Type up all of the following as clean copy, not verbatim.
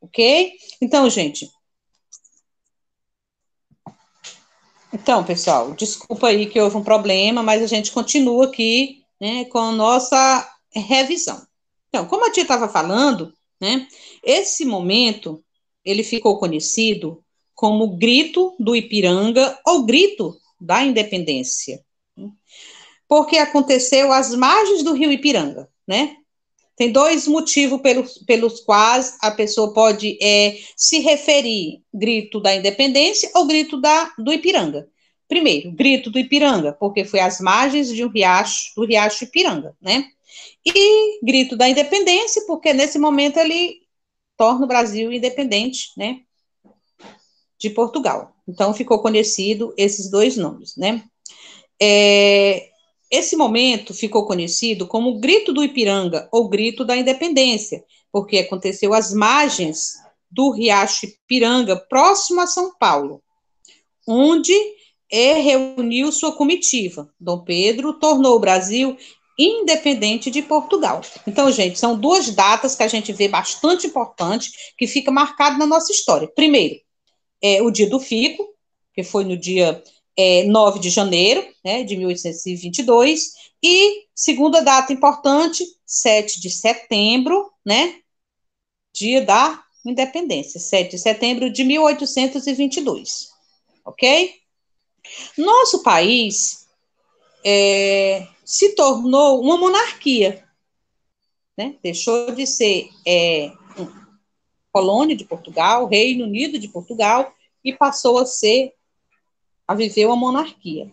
ok? Então, gente, pessoal, desculpa aí que houve um problema, mas a gente continua aqui, né, com a nossa revisão. Então, como a tia estava falando, né, esse momento, ele ficou conhecido como Grito do Ipiranga ou Grito da Independência, porque aconteceu às margens do rio Ipiranga, né? Tem dois motivos pelos quais a pessoa pode se referir grito da independência ou grito do Ipiranga. Primeiro, grito do Ipiranga, porque foi às margens de do riacho Ipiranga, né? E grito da independência, porque nesse momento ele torna o Brasil independente, né? De Portugal. Então ficou conhecido esses dois nomes, né? Esse momento ficou conhecido como Grito do Ipiranga ou Grito da Independência, porque aconteceu às margens do Riacho Ipiranga, próximo a São Paulo, onde reuniu sua comitiva. Dom Pedro tornou o Brasil independente de Portugal. Então, gente, são duas datas que a gente vê bastante importante, que fica marcado na nossa história. Primeiro, o dia do Fico, que foi no dia 9 de janeiro, né, de 1822, e segunda data importante, 7 de setembro, né, dia da independência, 7 de setembro de 1822, ok? Nosso país se tornou uma monarquia, né, deixou de ser colônia de Portugal, Reino Unido de Portugal, e passou a viver uma monarquia.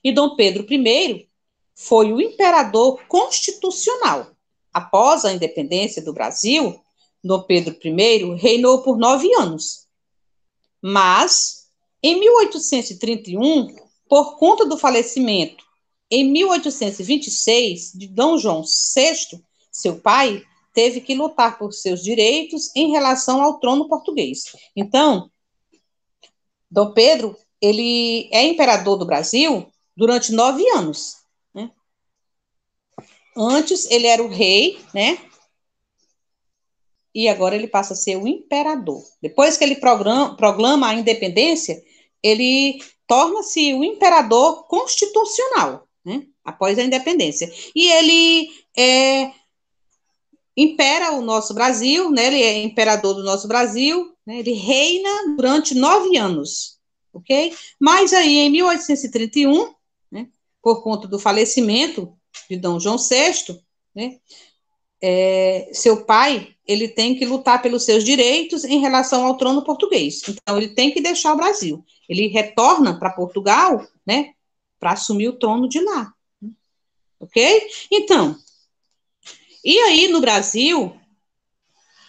E Dom Pedro I foi o imperador constitucional. Após a independência do Brasil, Dom Pedro I reinou por 9 anos. Mas, em 1831, por conta do falecimento, em 1826, de Dom João VI, seu pai, teve que lutar por seus direitos em relação ao trono português. Então, Dom Pedro, ele é imperador do Brasil durante 9 anos, né? Antes ele era o rei, né? E agora ele passa a ser o imperador. Depois que ele proclama a independência, ele torna-se o imperador constitucional, né? Após a independência. E ele impera o nosso Brasil, né? Ele é imperador do nosso Brasil, né? Ele reina durante 9 anos, ok? Mas aí, em 1831, né, por conta do falecimento de Dom João VI, né, seu pai, ele tem que lutar pelos seus direitos em relação ao trono português. Então, ele tem que deixar o Brasil. Ele retorna para Portugal, né, para assumir o trono de lá. Ok? Então, e aí no Brasil,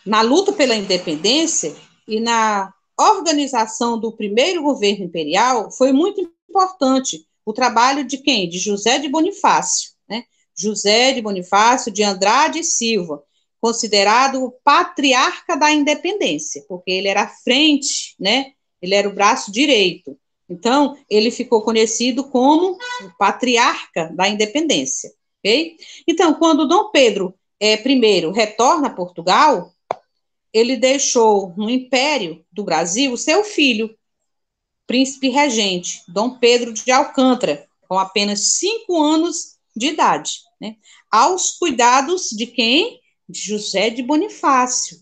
na luta pela independência e na organização do primeiro governo imperial, foi muito importante o trabalho de quem? De José de Bonifácio, né? José de Bonifácio de Andrade e Silva, considerado o patriarca da independência, porque ele era a frente, né? Ele era o braço direito. Então, ele ficou conhecido como o patriarca da independência, ok? Então, quando Dom Pedro I retorna a Portugal, ele deixou no Império do Brasil o seu filho, príncipe regente, Dom Pedro de Alcântara, com apenas 5 anos de idade, né, aos cuidados de quem? De José de Bonifácio.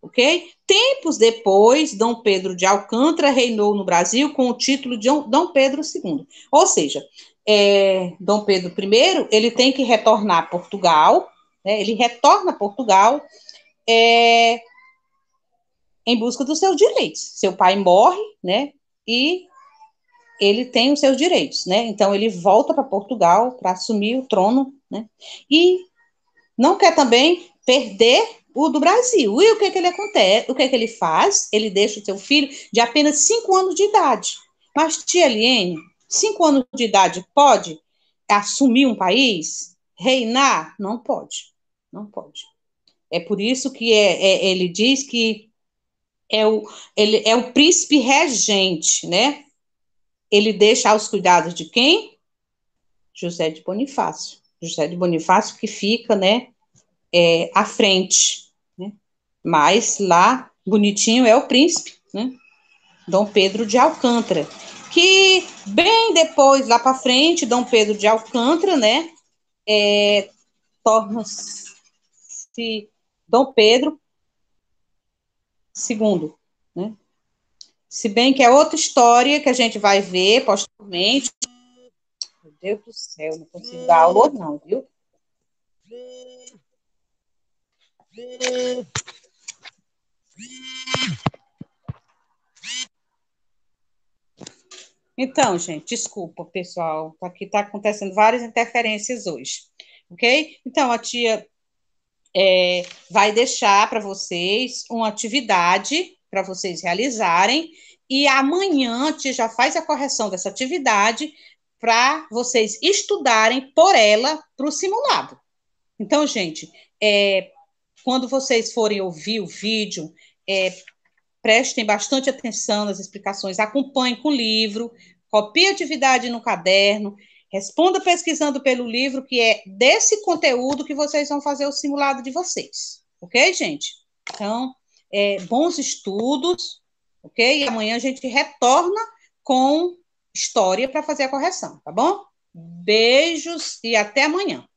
Ok? Tempos depois, Dom Pedro de Alcântara reinou no Brasil com o título de Dom Pedro II. Ou seja, Dom Pedro I, ele tem que retornar a Portugal, né, ele retorna a Portugal em busca dos seus direitos. Seu pai morre, né, e ele tem os seus direitos, né, então ele volta para Portugal para assumir o trono, né, e não quer também perder o do Brasil. E o que ele acontece? O que ele faz? Ele deixa o seu filho de apenas 5 anos de idade. Mas, tia Eliene, 5 anos de idade pode assumir um país? Reinar? Não pode. Não pode. É por isso que ele diz que ele é o príncipe regente, né? Ele deixa aos cuidados de quem? José de Bonifácio. José de Bonifácio que fica, né, à frente, né? Mas lá, bonitinho, é o príncipe, né? Dom Pedro de Alcântara. Que bem depois, lá para frente, Dom Pedro de Alcântara, né? Torna-se Dom Pedro II, né? Se bem que é outra história que a gente vai ver posteriormente. Meu Deus do céu, não consigo dar aula não, viu? Então, gente, desculpa, pessoal. Aqui está acontecendo várias interferências hoje, ok? Então, a tia vai deixar para vocês uma atividade para vocês realizarem e amanhã a tia já faz a correção dessa atividade para vocês estudarem por ela para o simulado. Então, gente, quando vocês forem ouvir o vídeo, prestem bastante atenção nas explicações, acompanhem com o livro, copie a atividade no caderno, responda pesquisando pelo livro, que é desse conteúdo que vocês vão fazer o simulado de vocês. Ok, gente? Então, bons estudos, ok? E amanhã a gente retorna com história para fazer a correção, tá bom? Beijos e até amanhã.